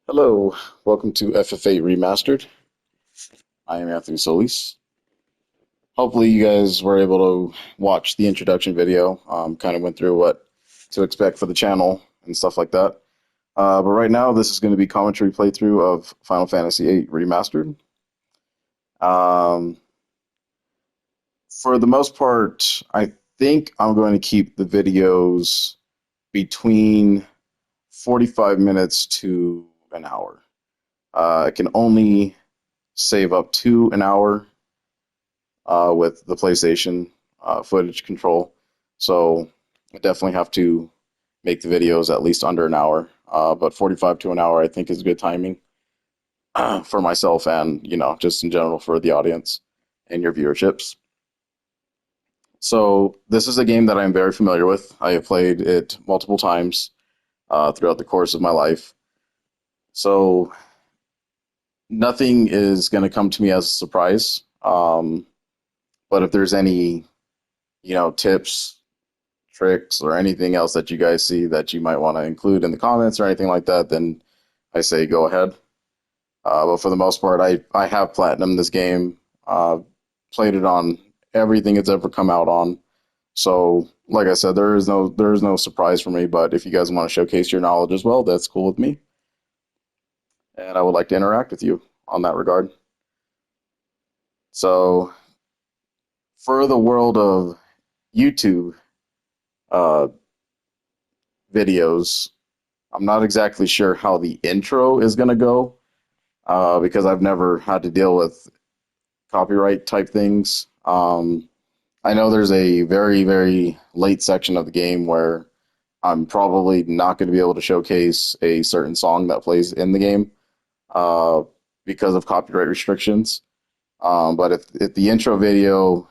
Hello, welcome to FF8 Remastered. I am Anthony Solis. Hopefully, you guys were able to watch the introduction video. Kind of went through what to expect for the channel and stuff like that. But right now, this is going to be commentary playthrough of Final Fantasy VIII Remastered. Um, for the most part, I think I'm going to keep the videos between 45 minutes to an hour. I can only save up to an hour with the PlayStation footage control. So I definitely have to make the videos at least under an hour. But 45 to an hour, I think, is good timing for myself and, just in general for the audience and your viewerships. So this is a game that I'm very familiar with. I have played it multiple times throughout the course of my life. So nothing is going to come to me as a surprise. But if there's any, tips, tricks, or anything else that you guys see that you might want to include in the comments or anything like that, then I say go ahead. But for the most part, I have platinum this game. Played it on everything it's ever come out on. So, like I said, there is no surprise for me. But if you guys want to showcase your knowledge as well, that's cool with me. And I would like to interact with you on that regard. So, for the world of YouTube uh, videos, I'm not exactly sure how the intro is going to go because I've never had to deal with copyright type things. I know there's a very, very late section of the game where I'm probably not going to be able to showcase a certain song that plays in the game uh, because of copyright restrictions. But if the intro video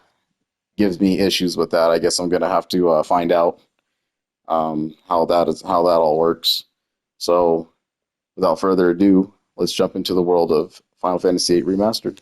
gives me issues with that, I guess I'm going to have to find out how that all works. So, without further ado, let's jump into the world of Final Fantasy VIII Remastered.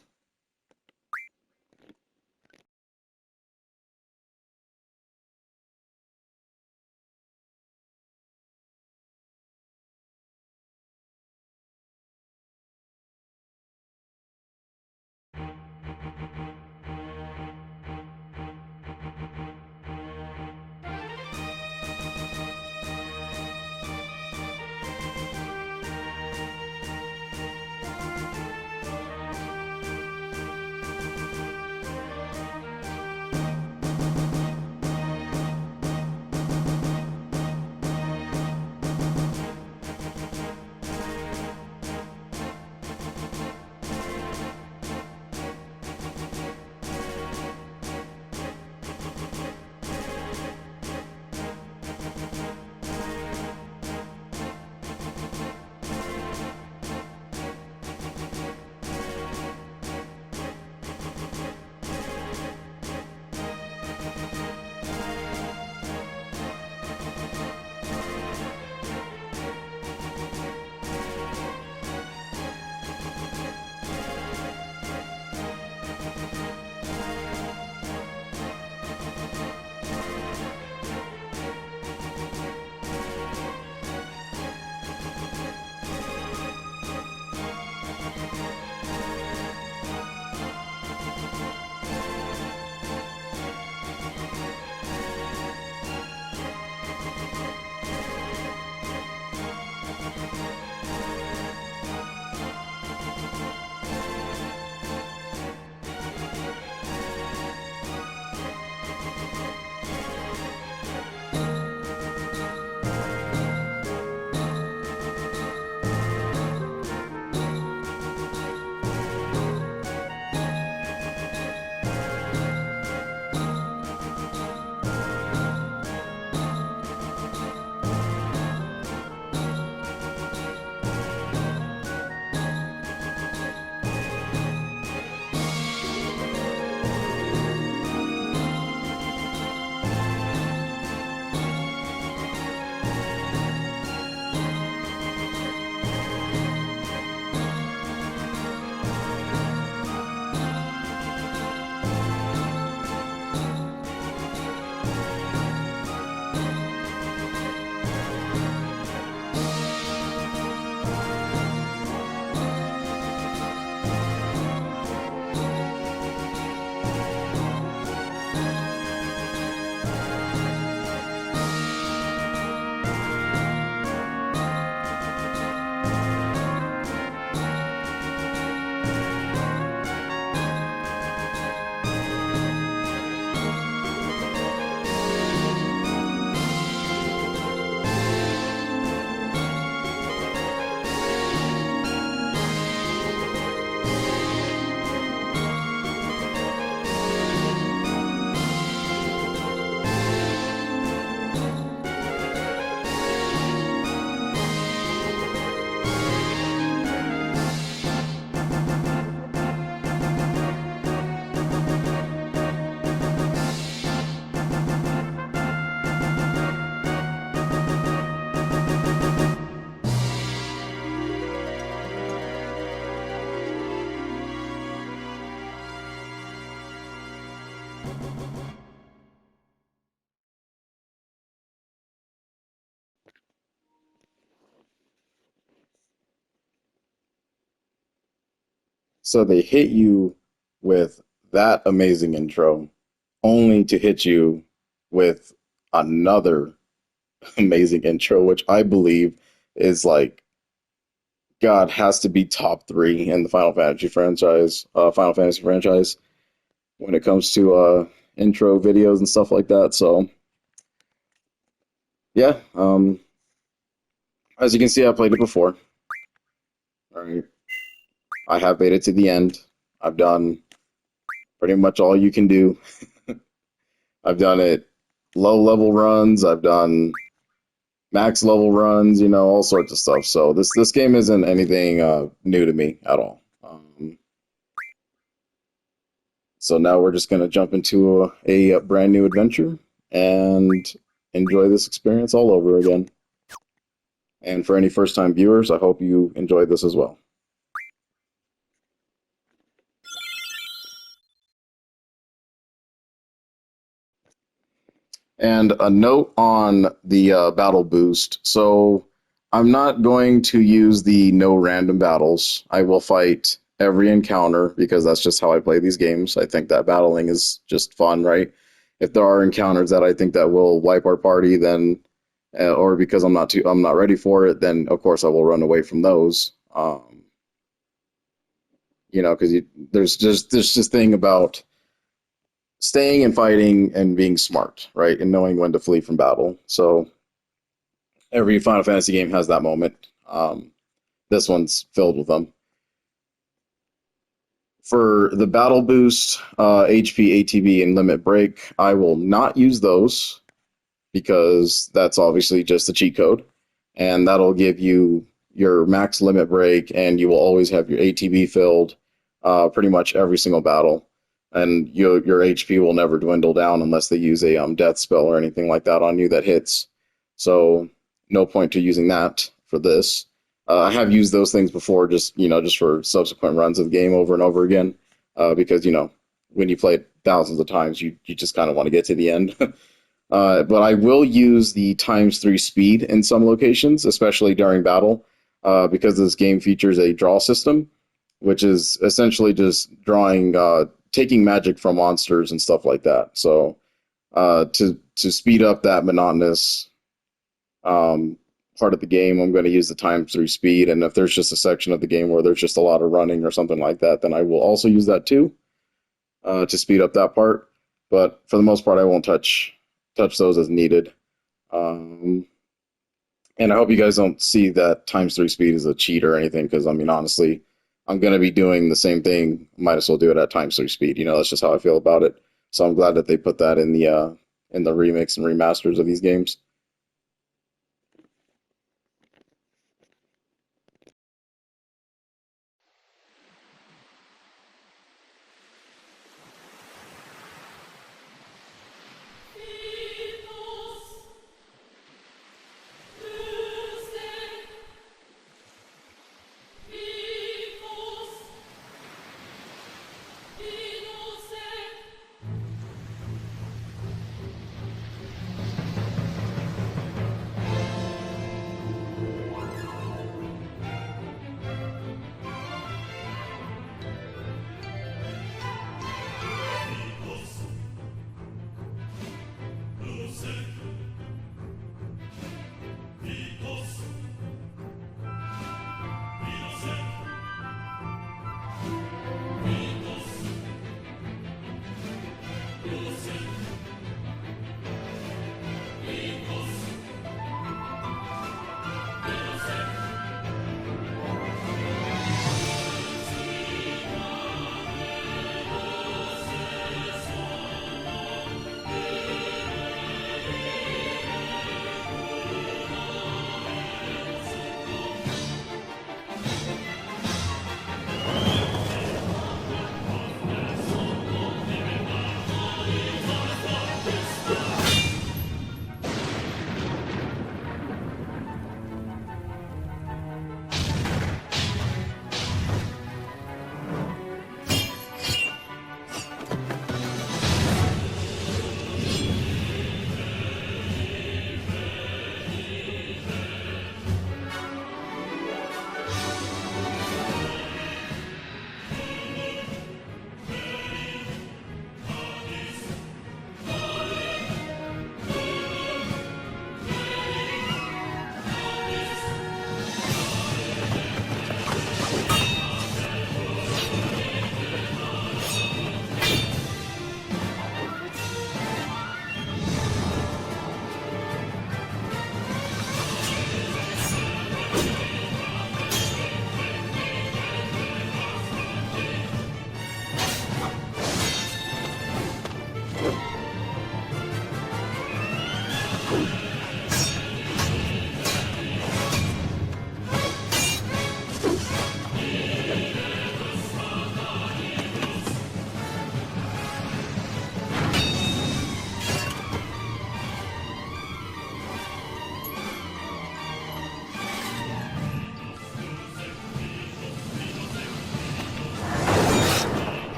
So they hit you with that amazing intro, only to hit you with another amazing intro, which I believe is like God has to be top three in the Final Fantasy franchise when it comes to intro videos and stuff like that. So yeah, as you can see, I played it before. All right, I have made it to the end. I've done pretty much all you can do. I've done it low level runs. I've done max level runs. All sorts of stuff. So this game isn't anything new to me at all. So now we're just gonna jump into a brand new adventure and enjoy this experience all over again. And for any first time viewers, I hope you enjoyed this as well. And a note on the battle boost. So I'm not going to use the no random battles. I will fight every encounter because that's just how I play these games. I think that battling is just fun, right? If there are encounters that I think that will wipe our party, then or because I'm not ready for it, then of course I will run away from those. Because there's this thing about staying and fighting and being smart, right? And knowing when to flee from battle. So every Final Fantasy game has that moment. This one's filled with them. For the battle boost, HP, ATB, and limit break, I will not use those because that's obviously just a cheat code. And that'll give you your max limit break, and you will always have your ATB filled pretty much every single battle. And your HP will never dwindle down unless they use a death spell or anything like that on you that hits. So no point to using that for this. I have used those things before, just for subsequent runs of the game over and over again, because when you play it thousands of times, you just kind of want to get to the end. But I will use the times three speed in some locations, especially during battle, because this game features a draw system, which is essentially just taking magic from monsters and stuff like that. So to speed up that monotonous part of the game, I'm going to use the times three speed. And if there's just a section of the game where there's just a lot of running or something like that, then I will also use that too to speed up that part. But for the most part, I won't touch those as needed. And I hope you guys don't see that times three speed as a cheat or anything, because I mean, honestly, I'm going to be doing the same thing. Might as well do it at times three speed. That's just how I feel about it. So I'm glad that they put that in the remix and remasters of these games.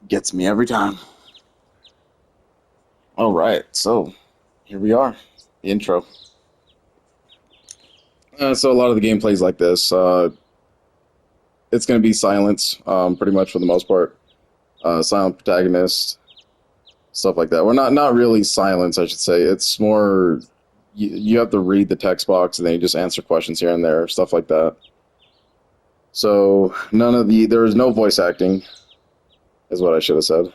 Gets me every time. All right, so here we are, the intro. So a lot of the gameplays like this, it's going to be silence, pretty much for the most part. Silent protagonist, stuff like that. Well, not really silence, I should say. It's more you have to read the text box and then you just answer questions here and there, stuff like that. So there is no voice acting, is what I should have said.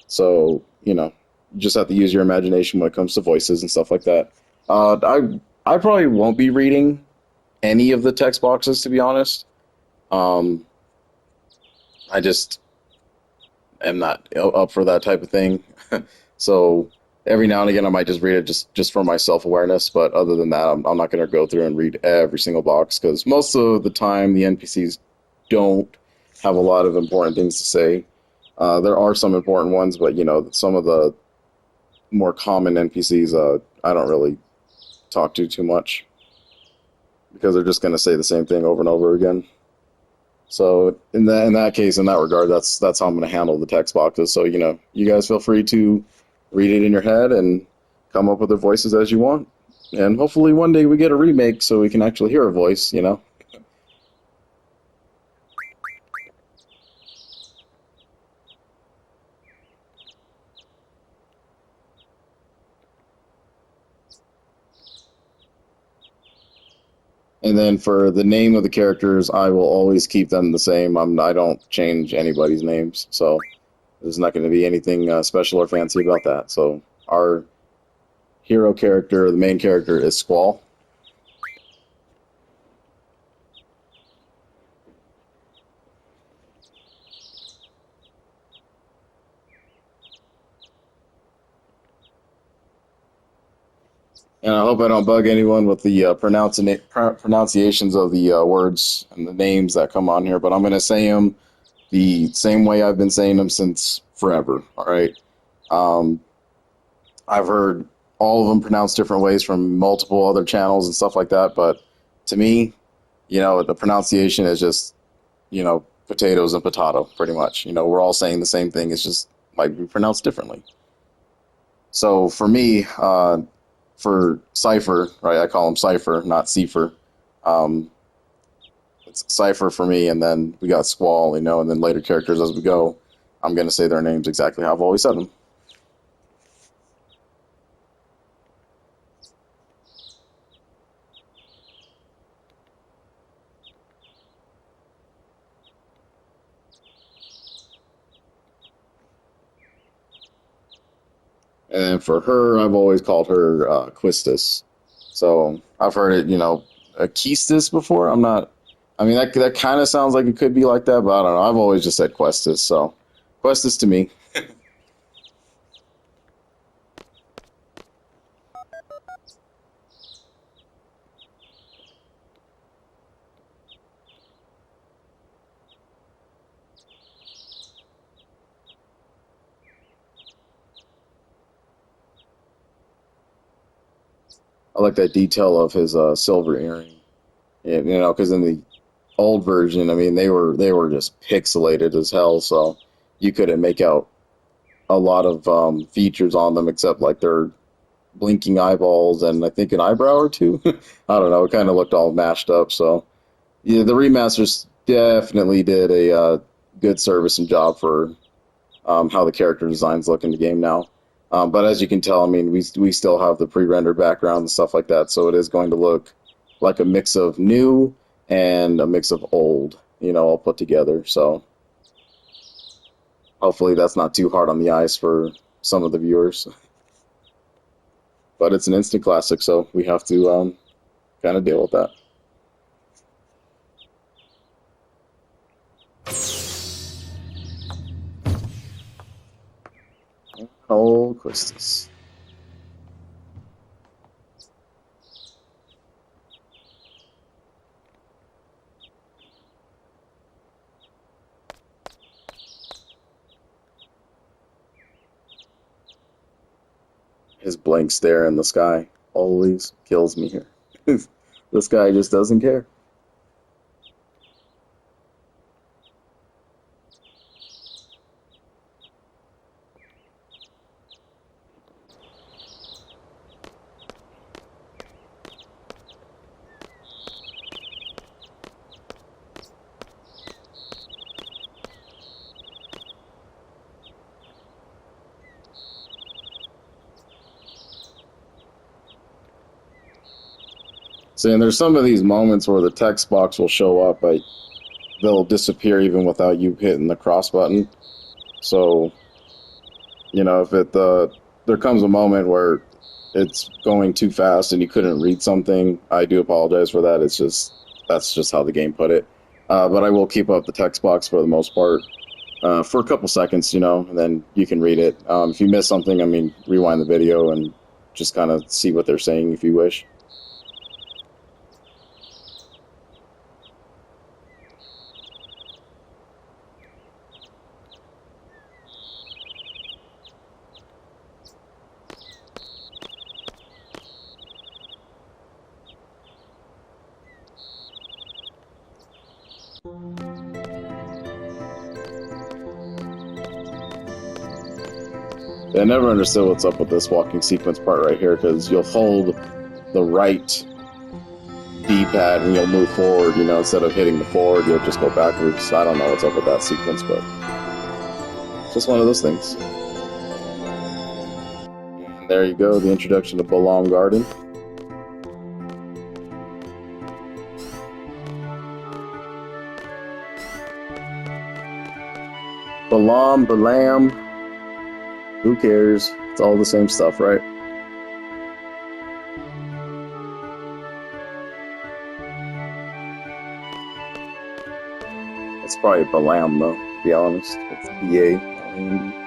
So you just have to use your imagination when it comes to voices and stuff like that. I probably won't be reading any of the text boxes, to be honest. Um, I just am not up for that type of thing. So every now and again, I might just read it just for my self awareness. But other than that, I'm not going to go through and read every single box because most of the time the NPCs don't have a lot of important things to say. There are some important ones, but some of the more common NPCs, I don't really talk to too much because they're just going to say the same thing over and over again. So in that case, in that regard, that's how I'm going to handle the text boxes. So you guys feel free to read it in your head and come up with the voices as you want. And hopefully one day we get a remake so we can actually hear a voice. And then for the name of the characters, I will always keep them the same. I don't change anybody's names, so there's not going to be anything special or fancy about that. So our hero character, the main character, is Squall. And I hope I don't bug anyone with the pronunciations of the words and the names that come on here, but I'm going to say them the same way I've been saying them since forever. All right. Um, I've heard all of them pronounced different ways from multiple other channels and stuff like that, but to me, the pronunciation is just, potatoes and potato, pretty much. We're all saying the same thing. It's just might be pronounced differently. So for me, for Cypher, right? I call him Cypher, not Cipher. Um, it's Cypher for me, and then we got Squall, and then later characters as we go. I'm gonna say their names exactly how I've always said them. And for her, I've always called her Quistis. So I've heard it, Keistis before. I'm not. I mean, that kind of sounds like it could be like that, but I don't know. I've always just said Questis. So Questis to me. I like that detail of his silver earring. Yeah, because in the old version, I mean, they were just pixelated as hell, so you couldn't make out a lot of features on them except like their blinking eyeballs and I think an eyebrow or two. I don't know. It kind of looked all mashed up. So yeah, the remasters definitely did a good service and job for how the character designs look in the game now. But as you can tell, I mean, we still have the pre-rendered background and stuff like that, so it is going to look like a mix of new and a mix of old, all put together. So hopefully that's not too hard on the eyes for some of the viewers. But it's an instant classic, so we have to kind of deal with that. Oh, Christus. His blank stare in the sky always kills me here. This guy just doesn't care. See, and there's some of these moments where the text box will show up, but they'll disappear even without you hitting the cross button. So, you know, if it there comes a moment where it's going too fast and you couldn't read something, I do apologize for that. That's just how the game put it. But I will keep up the text box for the most part for a couple seconds, you know, and then you can read it. If you miss something, I mean, rewind the video and just kind of see what they're saying if you wish. I never understood what's up with this walking sequence part right here, because you'll hold the right D-pad and you'll move forward, you know, instead of hitting the forward, you'll just go backwards. I don't know what's up with that sequence, but it's just one of those things. And there you go, the introduction to Balamb Garden. Balamb. Who cares? It's all the same stuff, right? It's probably Balamb, though, to be honest. It's B-A-L-A-M-B.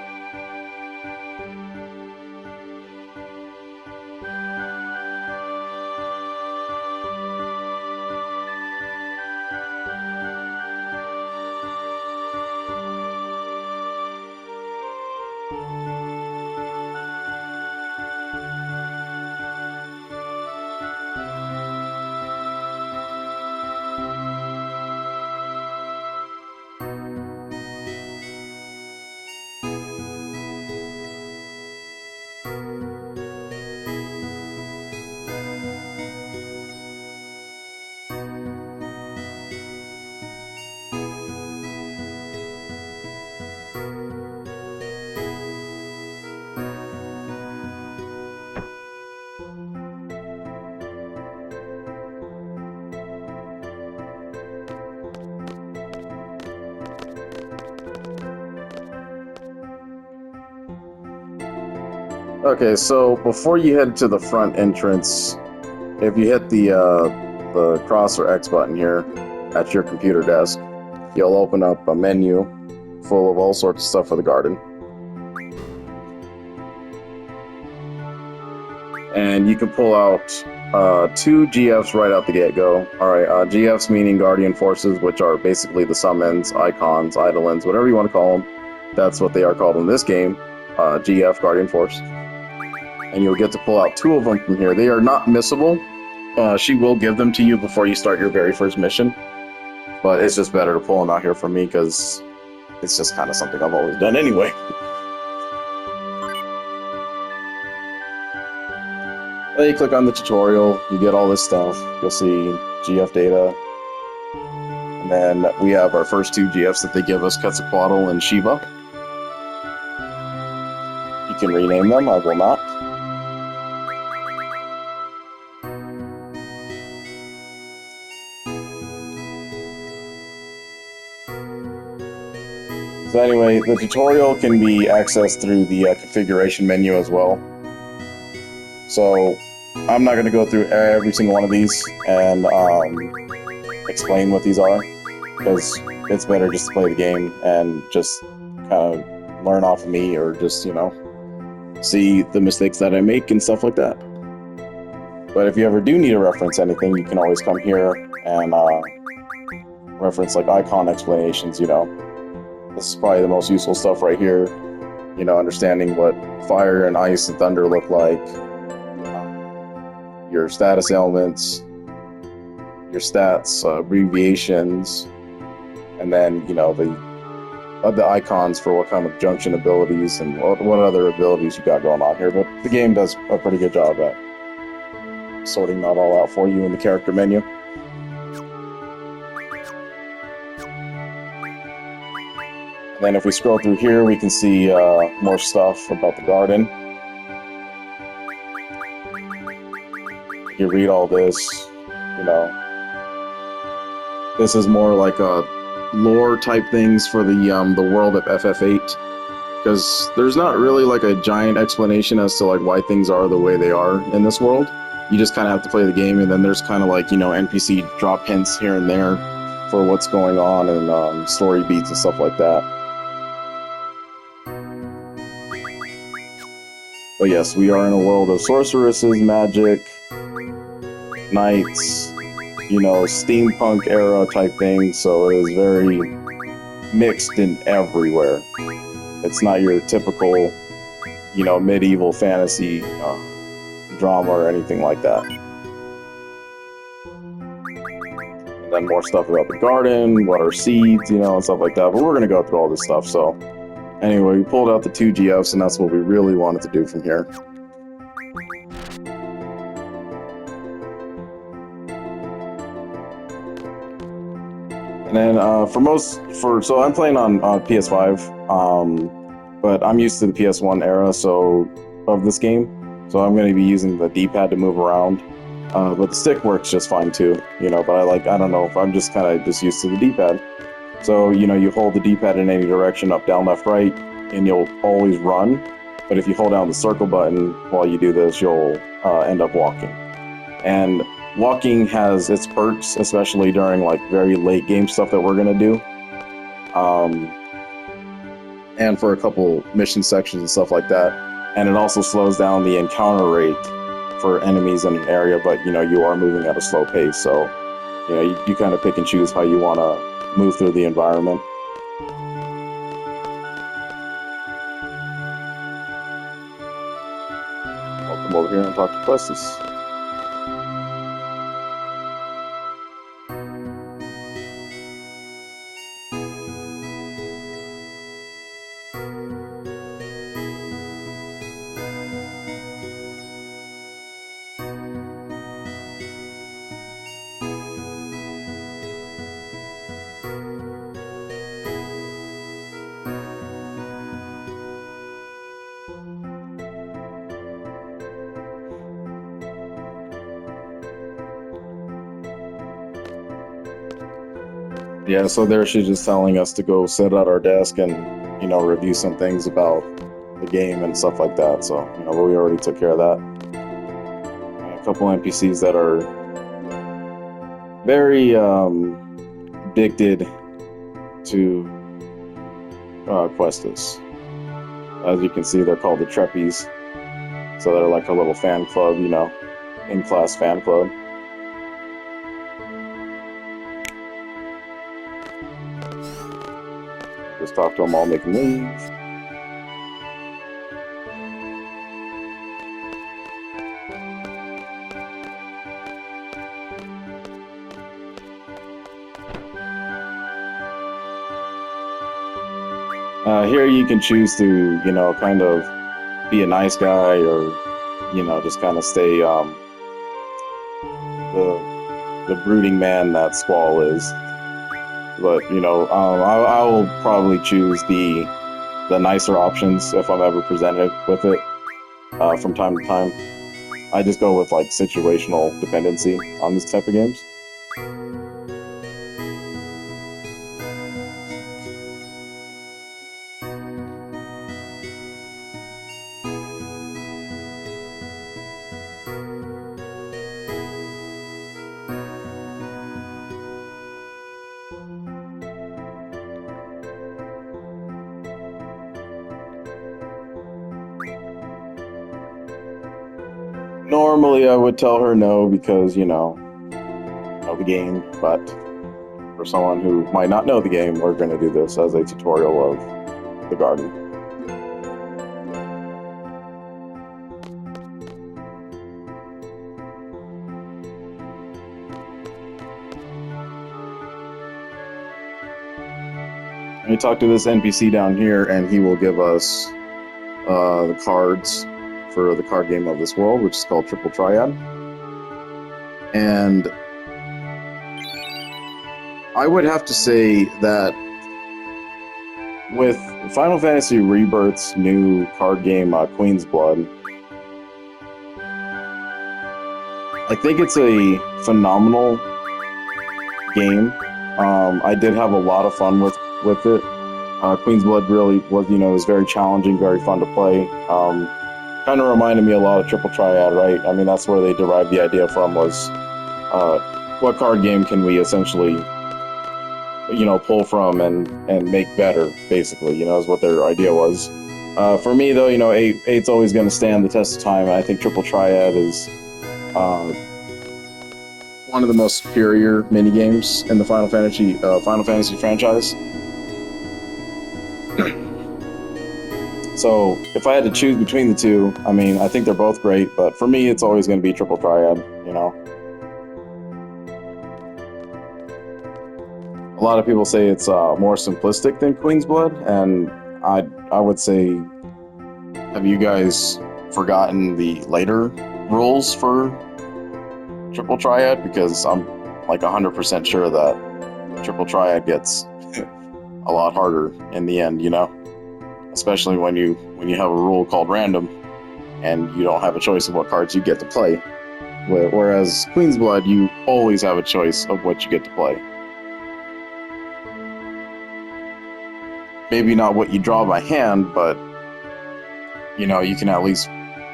Okay, so before you head to the front entrance, if you hit the cross or X button here at your computer desk, you'll open up a menu full of all sorts of stuff for the garden. And you can pull out 2 GFs right out the get-go. Alright, GFs meaning Guardian Forces, which are basically the summons, icons, eidolons, whatever you want to call them. That's what they are called in this game, GF, Guardian Force. And you'll get to pull out 2 of them from here. They are not missable. She will give them to you before you start your very first mission. But it's just better to pull them out here for me, because it's just kind of something I've always done anyway. Then you click on the tutorial, you get all this stuff. You'll see GF data. And then we have our first 2 GFs that they give us, Quetzalcoatl and Shiva. You can rename them, I will not. So anyway, the tutorial can be accessed through the configuration menu as well. So I'm not going to go through every single one of these and explain what these are, because it's better just to play the game and just kind of learn off of me, or just, you know, see the mistakes that I make and stuff like that. But if you ever do need to reference anything, you can always come here and reference like icon explanations, you know. This is probably the most useful stuff right here, you know, understanding what fire and ice and thunder look like, your status elements, your stats, abbreviations, and then, you know, the icons for what kind of junction abilities and what other abilities you got going on here. But the game does a pretty good job at sorting that all out for you in the character menu. And then if we scroll through here, we can see more stuff about the garden. You read all this. This is more like a lore type things for the world of FF8, because there's not really like a giant explanation as to like why things are the way they are in this world. You just kind of have to play the game, and then there's kind of like, NPC drop hints here and there for what's going on, and story beats and stuff like that. But yes, we are in a world of sorceresses, magic, knights, steampunk era type thing, so it is very mixed in everywhere. It's not your typical, medieval fantasy drama or anything like that. And then more stuff about the garden, what are seeds, and stuff like that. But we're going to go through all this stuff, so... Anyway, we pulled out the 2 GFs, and that's what we really wanted to do from here. And then so I'm playing on PS5, but I'm used to the PS1 era of this game, so I'm going to be using the D-pad to move around. But the stick works just fine too, but I don't know, if I'm just kind of used to the D-pad. So, you hold the D-pad in any direction, up, down, left, right, and you'll always run. But if you hold down the circle button while you do this, you'll end up walking. And walking has its perks, especially during like very late game stuff that we're going to do. And for a couple mission sections and stuff like that. And it also slows down the encounter rate for enemies in an area, but you are moving at a slow pace, so you kind of pick and choose how you want to move through the environment. I'll come over here and talk to Questus. Yeah, so there she's just telling us to go sit at our desk and, review some things about the game and stuff like that. So, we already took care of that. A couple NPCs that are very addicted to Questus. As you can see, they're called the Treppies. So they're like a little fan club, in-class fan club. Just talk to them all, make them leave. Here you can choose to, kind of be a nice guy, or, just kind of stay the brooding man that Squall is. But, I will probably choose the nicer options if I'm ever presented with it from time to time. I just go with, like, situational dependency on this type of games. Normally, I would tell her no because, know the game, but for someone who might not know the game, we're going to do this as a tutorial of the garden. We talk to this NPC down here, and he will give us the cards for the card game of this world, which is called Triple Triad. And I would have to say that with Final Fantasy Rebirth's new card game, Queen's Blood, I think it's a phenomenal game. I did have a lot of fun with it. Queen's Blood really was, was very challenging, very fun to play. Kind of reminded me a lot of Triple Triad, right? I mean, that's where they derived the idea from, was what card game can we essentially, pull from and make better, basically, is what their idea was. For me, though, eight's always going to stand the test of time, and I think Triple Triad is one of the most superior mini games in the Final Fantasy franchise. So if I had to choose between the two, I mean, I think they're both great, but for me, it's always going to be Triple Triad, A lot of people say it's more simplistic than Queen's Blood, and I would say, have you guys forgotten the later rules for Triple Triad? Because I'm like 100% sure that Triple Triad gets a lot harder in the end, especially when you have a rule called random and you don't have a choice of what cards you get to play. Whereas Queen's Blood, you always have a choice of what you get to play. Maybe not what you draw by hand, but you can at least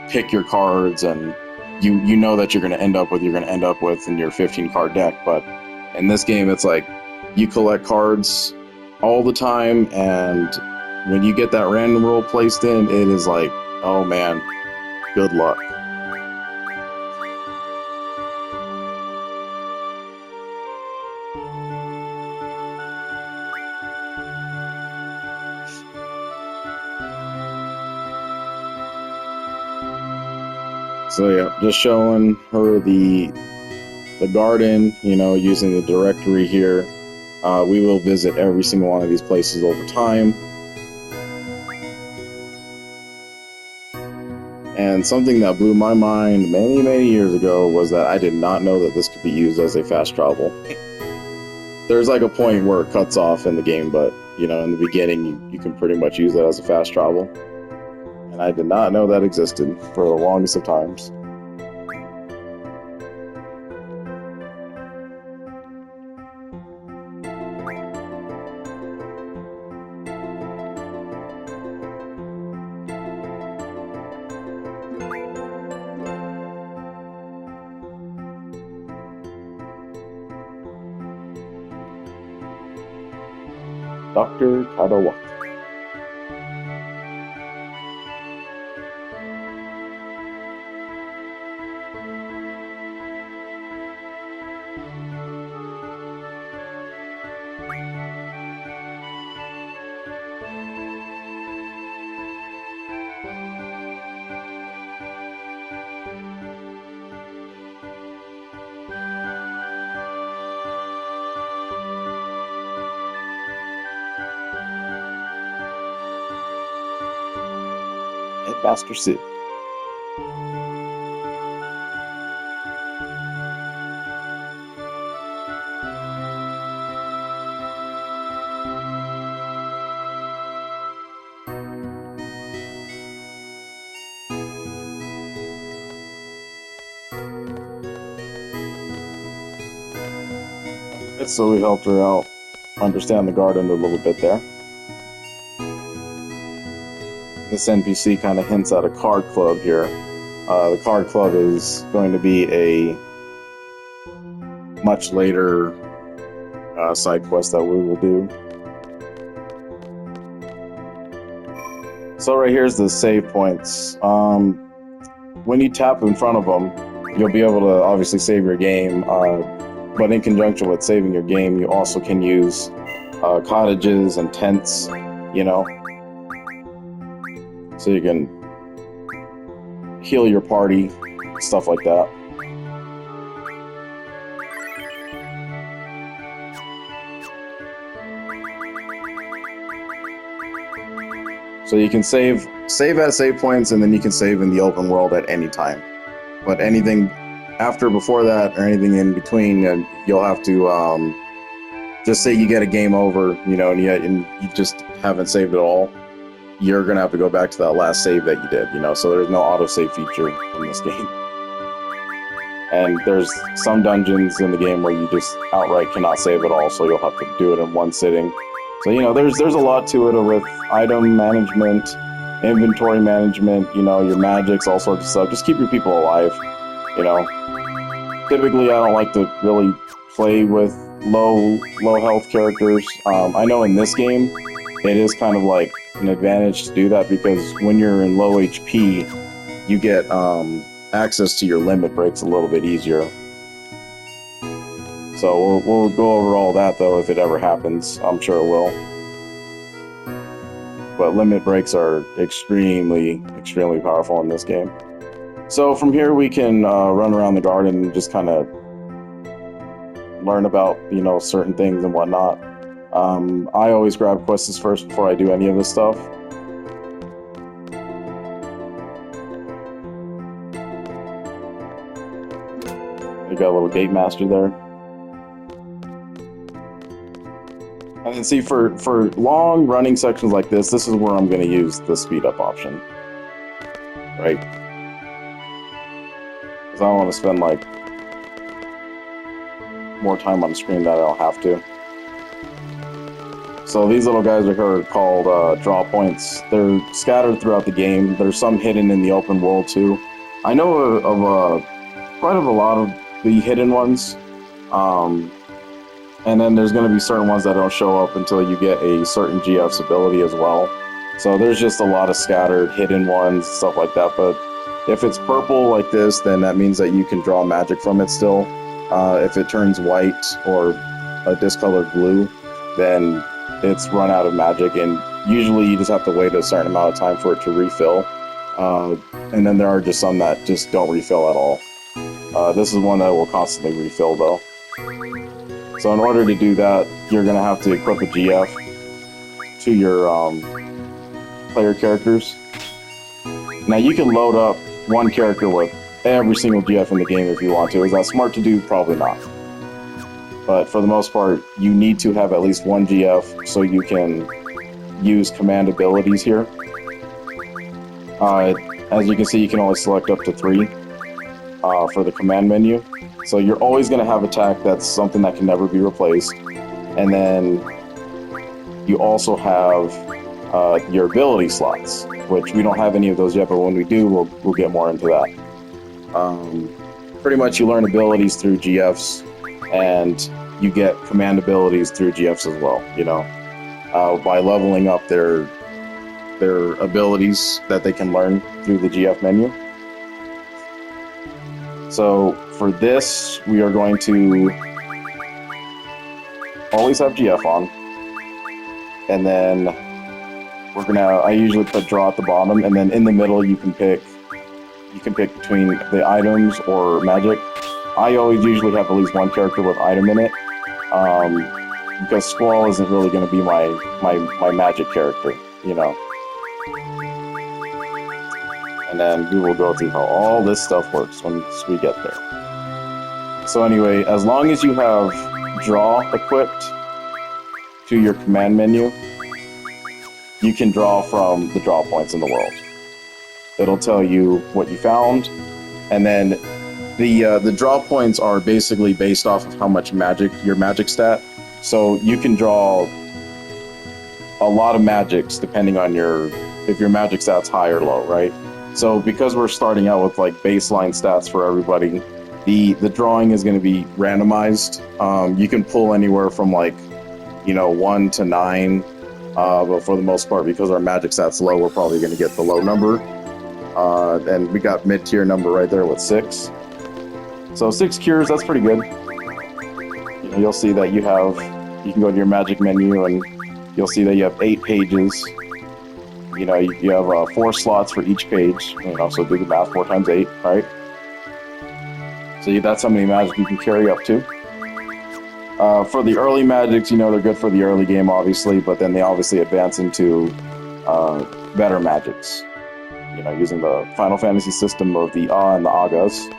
pick your cards, and you know that you're going to end up with in your 15 card deck. But in this game, it's like you collect cards all the time, and when you get that random roll placed in, it is like, oh man, good luck. So yeah, just showing her the garden, using the directory here. We will visit every single one of these places over time. And something that blew my mind many, many years ago was that I did not know that this could be used as a fast travel. There's like a point where it cuts off in the game, but in the beginning you can pretty much use it as a fast travel. And I did not know that existed for the longest of times. Dr. Kadawaki. Headmaster Sid. So we helped her out understand the garden a little bit there. This NPC kind of hints at a card club here. The card club is going to be a much later side quest that we will do. So right here's the save points. When you tap in front of them, you'll be able to obviously save your game. But in conjunction with saving your game, you also can use cottages and tents, so you can heal your party, stuff like that. So you can save at save points, and then you can save in the open world at any time. But anything before that, or anything in between, and you'll have to just say you get a game over, and you just haven't saved at all. You're gonna have to go back to that last save that you did, so there's no autosave feature in this game. And there's some dungeons in the game where you just outright cannot save at all, so you'll have to do it in one sitting. So, you know, there's a lot to it with item management, inventory management, you know, your magics, all sorts of stuff. Just keep your people alive, you know. Typically, I don't like to really play with low health characters. I know in this game, it is kind of like an advantage to do that because when you're in low HP, you get access to your limit breaks a little bit easier. So we'll go over all that though if it ever happens. I'm sure it will. But limit breaks are extremely powerful in this game. So from here we can run around the garden and just kind of learn about, you know, certain things and whatnot. I always grab quests first before I do any of this stuff. We got a little gate master there. And then see, for long running sections like this is where I'm going to use the speed up option. Right? Because I don't want to spend like more time on the screen that I don't have to. So these little guys are called draw points. They're scattered throughout the game. There's some hidden in the open world too. I know of quite a lot of the hidden ones. And then there's going to be certain ones that don't show up until you get a certain GF's ability as well. So there's just a lot of scattered hidden ones, stuff like that. But if it's purple like this, then that means that you can draw magic from it still. If it turns white or a discolored blue, then it's run out of magic, and usually you just have to wait a certain amount of time for it to refill. And then there are just some that just don't refill at all. This is one that will constantly refill though. So in order to do that, you're going to have to equip a GF to your player characters. Now you can load up one character with every single GF in the game if you want to. Is that smart to do? Probably not. But for the most part, you need to have at least one GF so you can use command abilities here. As you can see, you can only select up to 3 for the command menu. So you're always going to have attack. That's something that can never be replaced. And then you also have your ability slots, which we don't have any of those yet, but when we do, we'll get more into that. Pretty much you learn abilities through GFs, and you get command abilities through GFs as well, you know, by leveling up their abilities that they can learn through the GF menu. So for this, we are going to always have GF on, and then I usually put draw at the bottom, and then in the middle you can pick between the items or magic. I always usually have at least one character with item in it, because Squall isn't really going to be my magic character, you know. And then we will go through how all this stuff works once we get there. So anyway, as long as you have draw equipped to your command menu, you can draw from the draw points in the world. It'll tell you what you found, and then the draw points are basically based off of how much magic, your magic stat. So you can draw a lot of magics depending on if your magic stat's high or low, right? So because we're starting out with like baseline stats for everybody, the drawing is going to be randomized. You can pull anywhere from like, you know, 1 to 9, but for the most part, because our magic stat's low, we're probably going to get the low number. And we got mid-tier number right there with 6. So 6 cures, that's pretty good. You know, you'll see that you can go to your magic menu and you'll see that you have 8 pages. You know, you have 4 slots for each page. You know, so do the math, 4 times 8, right? So that's how many magic you can carry up to. For the early magics, you know, they're good for the early game, obviously, but then they obviously advance into better magics. You know, using the Final Fantasy system of the and the Agas.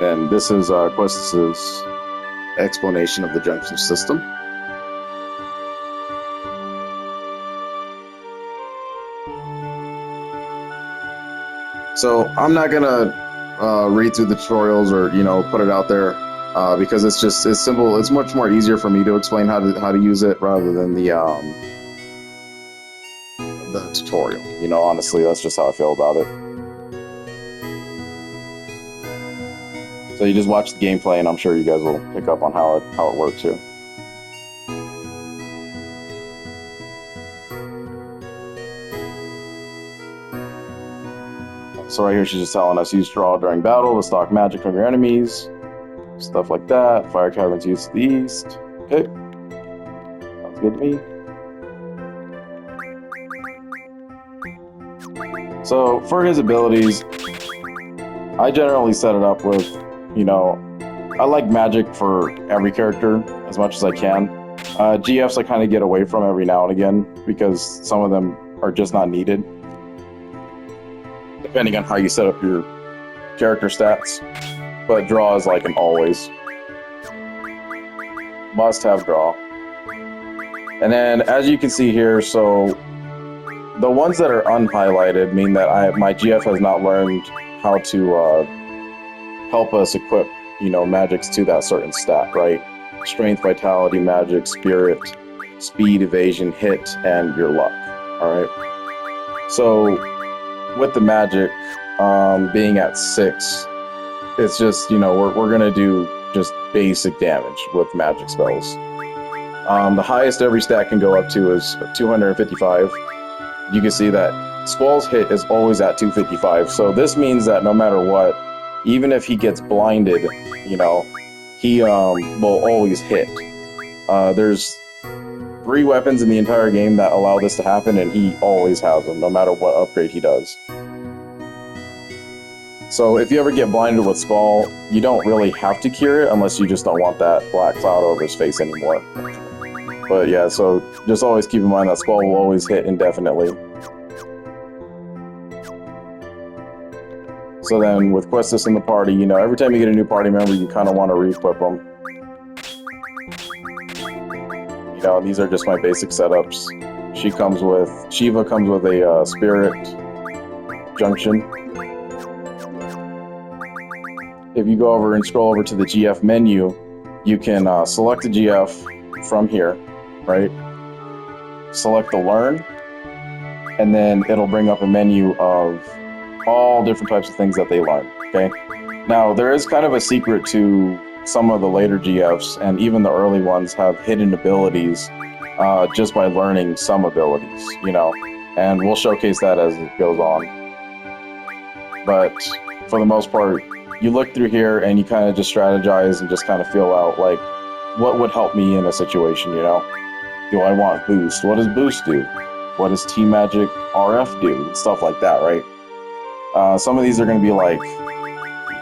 And this is Questus' explanation of the junction system. So I'm not gonna read through the tutorials or put it out there because it's simple. It's much more easier for me to explain how to use it rather than the tutorial. Honestly, that's just how I feel about it. So you just watch the gameplay, and I'm sure you guys will pick up on how it works here. So right here, she's just telling us use draw during battle to stock magic from your enemies, stuff like that. Fire caverns used to the east. Okay, sounds good to me. So for his abilities, I generally set it up with, I like magic for every character as much as I can. GFs I kind of get away from every now and again because some of them are just not needed, depending on how you set up your character stats. But draw is like an always. Must have draw. And then as you can see here, so the ones that are unhighlighted mean that my GF has not learned how to help us equip, magics to that certain stat, right? Strength, vitality, magic, spirit, speed, evasion, hit, and your luck. All right. So with the magic being at 6, it's just we're gonna do just basic damage with magic spells. The highest every stat can go up to is 255. You can see that Squall's hit is always at 255. So this means that no matter what, even if he gets blinded, he will always hit. There's 3 weapons in the entire game that allow this to happen, and he always has them, no matter what upgrade he does. So if you ever get blinded with Squall, you don't really have to cure it unless you just don't want that black cloud over his face anymore. But yeah, so just always keep in mind that Squall will always hit indefinitely. So then with Questus in the party, every time you get a new party member, you kind of want to re-equip them. These are just my basic setups. Shiva comes with a spirit junction. If you go over and scroll over to the GF menu, you can select a GF from here, right? Select the learn, and then it'll bring up a menu of all different types of things that they learn, okay? Now, there is kind of a secret to some of the later GFs, and even the early ones have hidden abilities just by learning some abilities, and we'll showcase that as it goes on. But for the most part, you look through here and you kind of just strategize and just kind of feel out, like, what would help me in a situation, Do I want boost? What does boost do? What does T-Magic RF do? Stuff like that, right? Some of these are going to be like,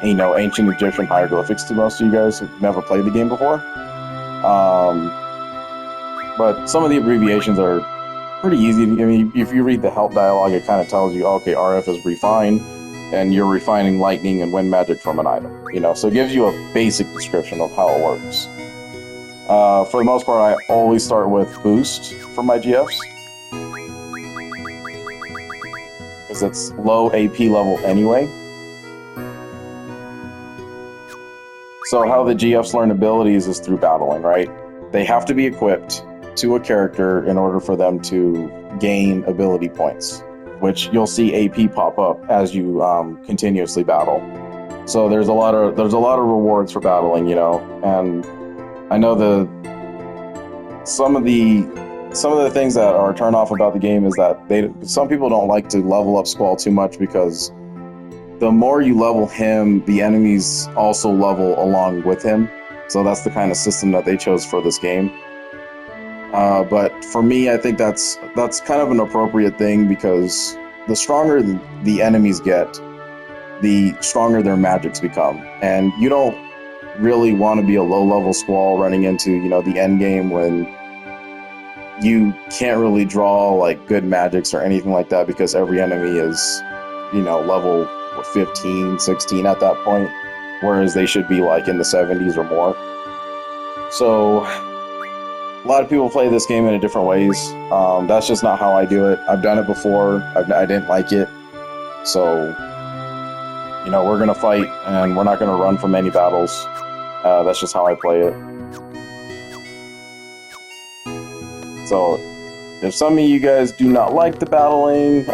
ancient Egyptian hieroglyphics to most of you guys who've never played the game before. But some of the abbreviations are pretty easy. I mean, if you read the help dialogue, it kind of tells you, okay, RF is refine, and you're refining lightning and wind magic from an item. So it gives you a basic description of how it works. For the most part, I always start with boost for my GFs, because it's low AP level anyway. So how the GFs learn abilities is through battling, right? They have to be equipped to a character in order for them to gain ability points, which you'll see AP pop up as you continuously battle. So there's a lot of rewards for battling, and I know some of the things that are turn off about the game is that some people don't like to level up Squall too much, because the more you level him, the enemies also level along with him. So that's the kind of system that they chose for this game. But for me, I think that's kind of an appropriate thing, because the stronger the enemies get, the stronger their magics become. And you don't really want to be a low-level Squall running into, the end game when you can't really draw like good magics or anything like that, because every enemy is, level 15, 16 at that point, whereas they should be like in the 70s or more. So a lot of people play this game in different ways. That's just not how I do it. I've done it before. I didn't like it. So You know, we're gonna fight, and we're not gonna run from any battles. That's just how I play it. So, if some of you guys do not like the battling,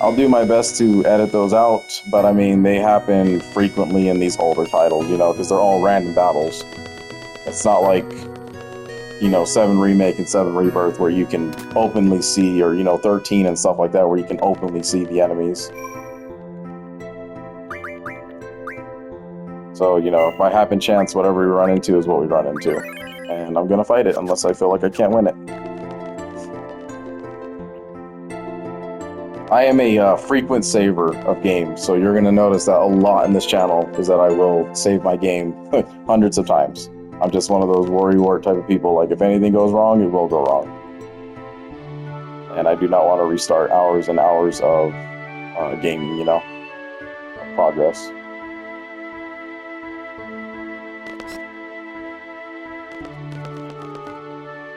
I'll do my best to edit those out, but I mean, they happen frequently in these older titles, you know, because they're all random battles. It's not like, you know, 7 Remake and 7 Rebirth where you can openly see, or, you know, 13 and stuff like that where you can openly see the enemies. So, you know, by happen chance, whatever we run into is what we run into. And I'm gonna fight it unless I feel like I can't win it. I am a frequent saver of games, so you're gonna notice that a lot in this channel is that I will save my game hundreds of times. I'm just one of those worrywart type of people, like if anything goes wrong, it will go wrong. And I do not want to restart hours and hours of gaming, you know, of progress.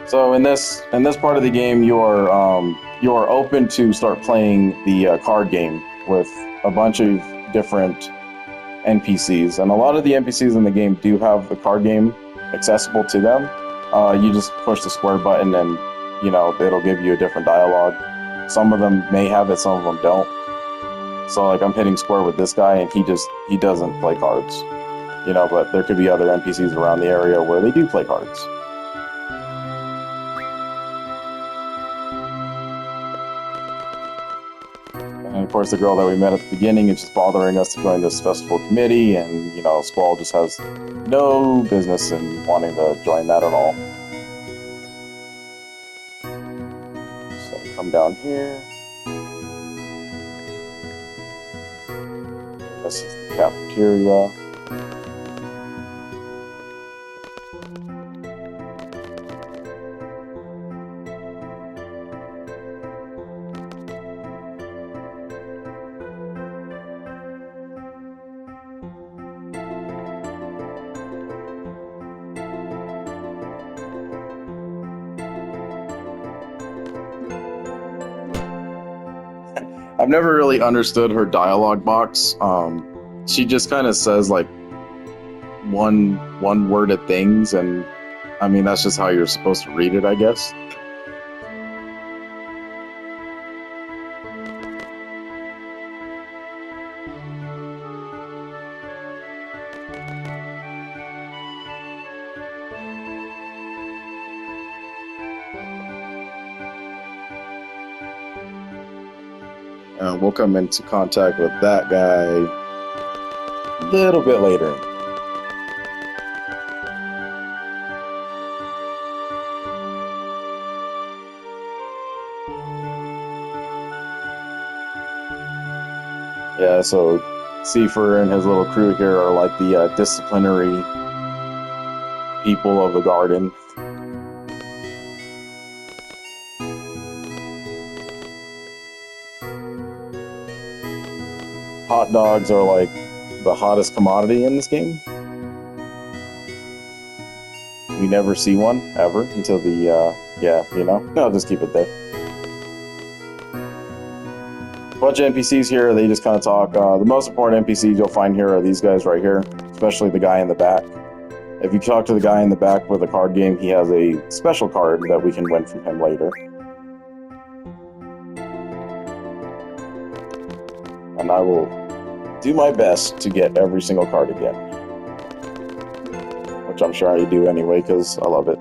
So in this part of the game, you are open to start playing the card game with a bunch of different NPCs, and a lot of the NPCs in the game do have the card game accessible to them. You just push the square button, and you know it'll give you a different dialogue. Some of them may have it, some of them don't. So like I'm hitting square with this guy, and he doesn't play cards, you know. But there could be other NPCs around the area where they do play cards. And of course, the girl that we met at the beginning is just bothering us to join this festival committee, and you know, Squall just has no business in wanting to join that at all. So come down here. This is the cafeteria. I've never really understood her dialogue box. She just kind of says like one worded things, and I mean that's just how you're supposed to read it, I guess. We'll come into contact with that guy a little bit later. Yeah, so Seifer and his little crew here are like the disciplinary people of the garden. Hot dogs are like the hottest commodity in this game. We never see one, ever, until the, yeah, you know? I'll just keep it there. A bunch of NPCs here, they just kind of talk. The most important NPCs you'll find here are these guys right here, especially the guy in the back. If you talk to the guy in the back with a card game, he has a special card that we can win from him later. And I will do my best to get every single card again. Which I'm sure I do anyway, because I love it.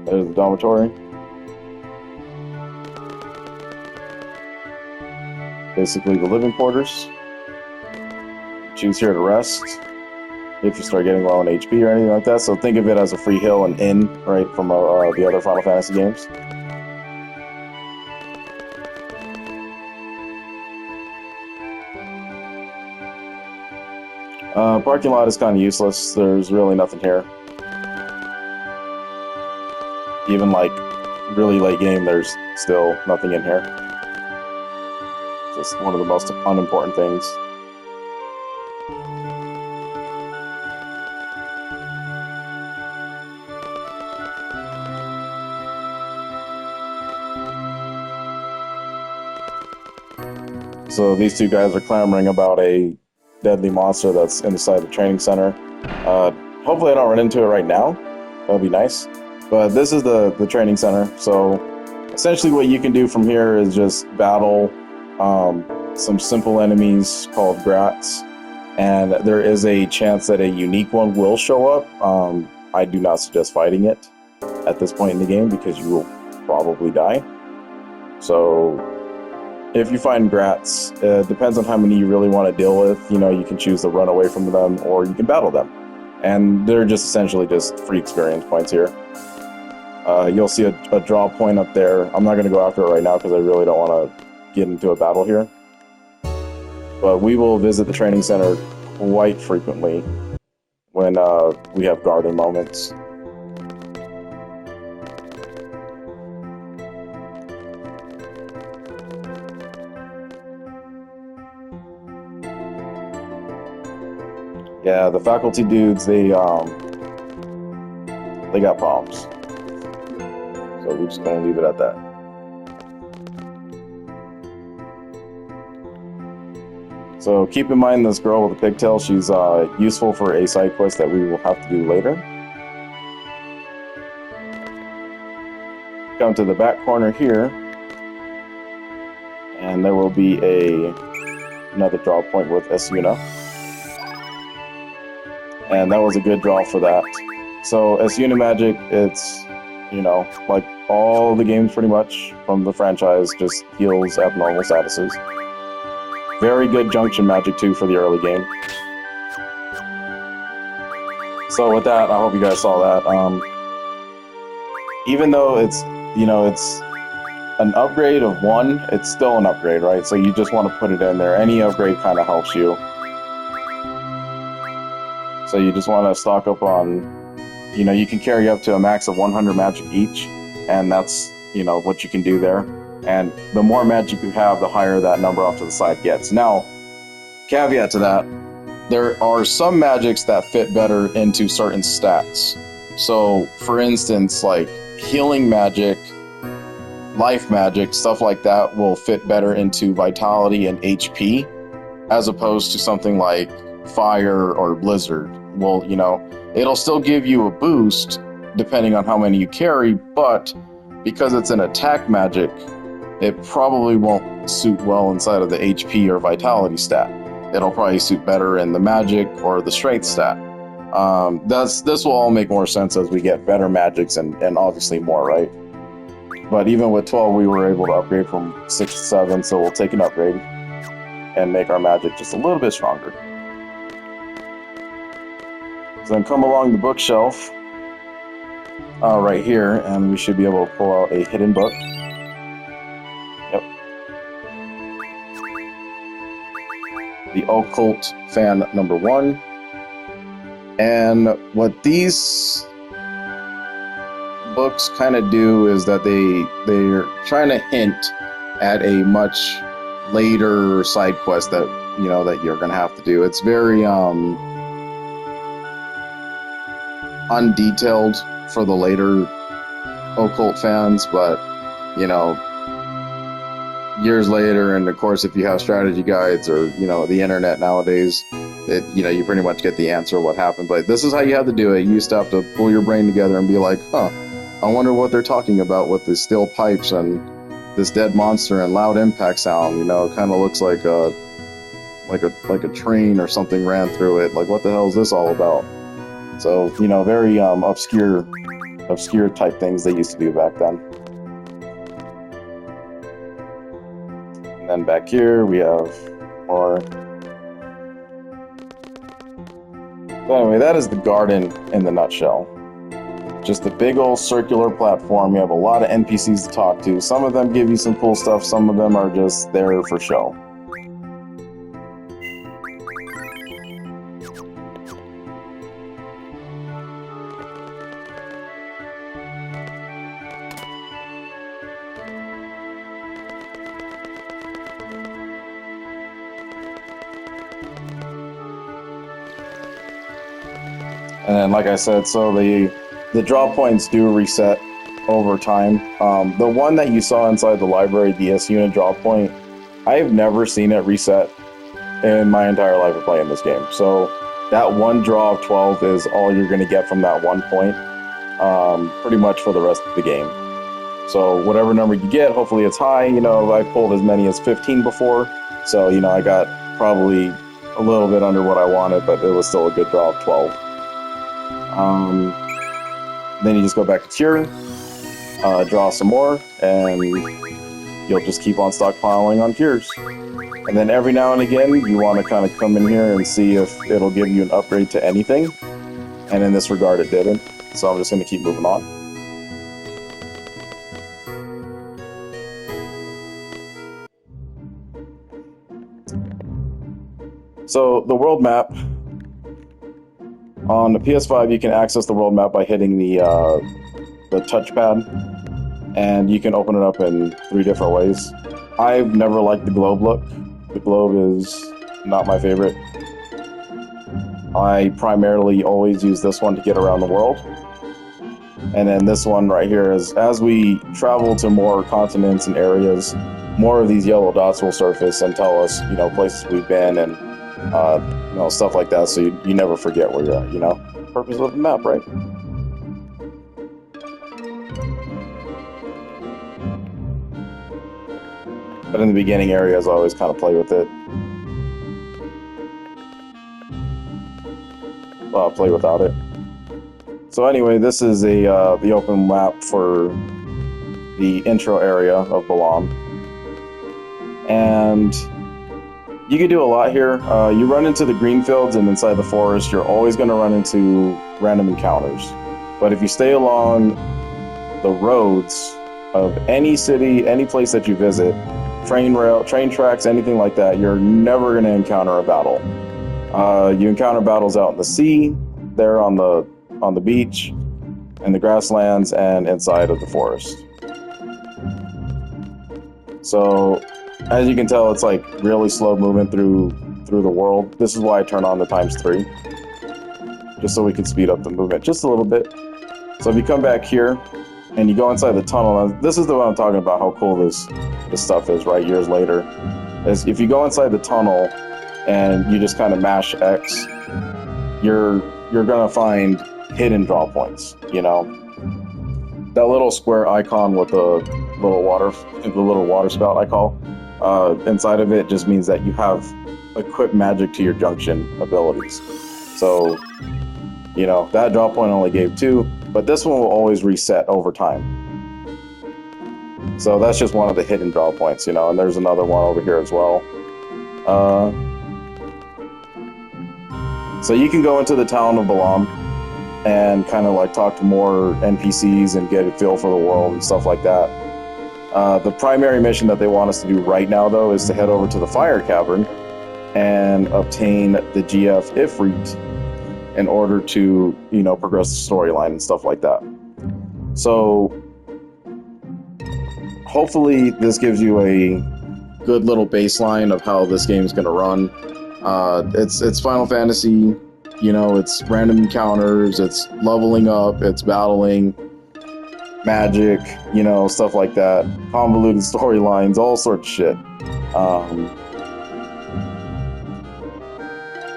There's the dormitory. Basically the living quarters. Choose here to rest if you start getting low on HP or anything like that. So think of it as a free hill and inn, right, from the other Final Fantasy games. Parking lot is kind of useless. There's really nothing here. Even like really late game, there's still nothing in here. Just one of the most unimportant things. So these two guys are clamoring about a deadly monster that's inside the training center. Hopefully I don't run into it right now. That'll be nice. But this is the training center. So essentially what you can do from here is just battle some simple enemies called grats. And there is a chance that a unique one will show up. I do not suggest fighting it at this point in the game because you will probably die. So if you find grats, it depends on how many you really want to deal with. You know, you can choose to run away from them or you can battle them. And they're just essentially just free experience points here. You'll see a draw point up there. I'm not going to go after it right now because I really don't want to get into a battle here. But we will visit the training center quite frequently when we have garden moments. Yeah, the faculty dudes, they got problems. So we're just gonna leave it at that. So keep in mind this girl with the pigtail, she's useful for a side quest that we will have to do later. Come to the back corner here, and there will be another draw point with Esuna. And that was a good draw for that. So Esuna magic, it's, you know, like all the games pretty much from the franchise, just heals abnormal statuses. Very good junction magic too for the early game. So with that, I hope you guys saw that. Even though it's, you know, it's an upgrade of 1, it's still an upgrade, right? So you just want to put it in there. Any upgrade kind of helps you. So you just want to stock up on, you know, you can carry up to a max of 100 magic each, and that's, you know, what you can do there. And the more magic you have, the higher that number off to the side gets. Now, caveat to that, there are some magics that fit better into certain stats. So, for instance, like healing magic, life magic, stuff like that will fit better into vitality and HP, as opposed to something like fire or blizzard. Well, you know, it'll still give you a boost depending on how many you carry, but because it's an attack magic, it probably won't suit well inside of the HP or vitality stat. It'll probably suit better in the magic or the strength stat. This will all make more sense as we get better magics and obviously more, right? But even with 12, we were able to upgrade from 6 to 7, so we'll take an upgrade and make our magic just a little bit stronger. So then come along the bookshelf right here, and we should be able to pull out a hidden book. Yep. The Occult Fan number 1. And what these books kind of do is that they're trying to hint at a much later side quest that, you know, that you're gonna have to do. It's very undetailed for the later Occult fans, but, you know, years later, and of course if you have strategy guides or, you know, the internet nowadays, you know, you pretty much get the answer of what happened. But this is how you have to do it. You used to have to pull your brain together and be like, huh, I wonder what they're talking about with the steel pipes and this dead monster and loud impact sound. You know, it kind of looks like a train or something ran through it. Like, what the hell is this all about? So, you know, very obscure type things they used to do back then. And then back here we have more. So anyway, that is the garden in the nutshell. Just a big old circular platform. You have a lot of NPCs to talk to. Some of them give you some cool stuff, some of them are just there for show. And then, like I said, so the draw points do reset over time. The one that you saw inside the library, the S unit draw point, I've never seen it reset in my entire life of playing this game. So that one draw of 12 is all you're going to get from that one point, pretty much for the rest of the game. So whatever number you get, hopefully it's high. You know, I pulled as many as 15 before, so you know I got probably a little bit under what I wanted, but it was still a good draw of 12. Then you just go back to cure, draw some more, and you'll just keep on stockpiling on cures. And then every now and again, you want to kind of come in here and see if it'll give you an upgrade to anything. And in this regard, it didn't. So I'm just going to keep moving on. So the world map, on the PS5, you can access the world map by hitting the touchpad, and you can open it up in 3 different ways. I've never liked the globe look. The globe is not my favorite. I primarily always use this one to get around the world. And then this one right here is, as we travel to more continents and areas, more of these yellow dots will surface and tell us, you know, places we've been and, you know, stuff like that, so you never forget where you're at, you know? Purpose of the map, right? But in the beginning areas, I always kind of play with it. Play without it. So anyway, this is the open map for the intro area of Balamb. And you can do a lot here. You run into the green fields, and inside the forest, you're always going to run into random encounters. But if you stay along the roads of any city, any place that you visit, train tracks, anything like that, you're never going to encounter a battle. You encounter battles out in the sea, there on the beach, in the grasslands, and inside of the forest. So, as you can tell, it's like really slow movement through the world. This is why I turn on the ×3, just so we can speed up the movement just a little bit. So if you come back here and you go inside the tunnel, this is the one I'm talking about, how cool this stuff is, right, years later, is if you go inside the tunnel and you just kind of mash X, you're gonna find hidden draw points, you know? That little square icon with the little water spout I call, inside of it just means that you have equipped magic to your junction abilities. So, you know, that draw point only gave 2, but this one will always reset over time. So that's just one of the hidden draw points, you know, and there's another one over here as well. So you can go into the town of Balamb and kind of like talk to more NPCs and get a feel for the world and stuff like that. The primary mission that they want us to do right now, though, is to head over to the Fire Cavern and obtain the GF Ifrit in order to, you know, progress the storyline and stuff like that. So hopefully this gives you a good little baseline of how this game's going to run. It's Final Fantasy, you know, it's random encounters, it's leveling up, it's battling, magic, you know, stuff like that, convoluted storylines, all sorts of shit.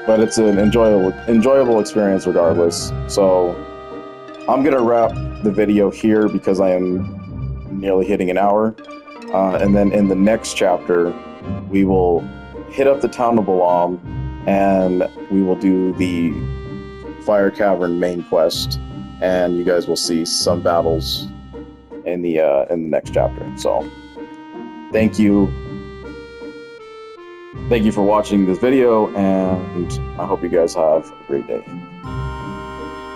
But it's an enjoyable experience regardless. So I'm gonna wrap the video here because I am nearly hitting an hour, and then in the next chapter we will hit up the town of Balamb and we will do the Fire Cavern main quest, and you guys will see some battles in the next chapter. So thank you for watching this video, and I hope you guys have a great day.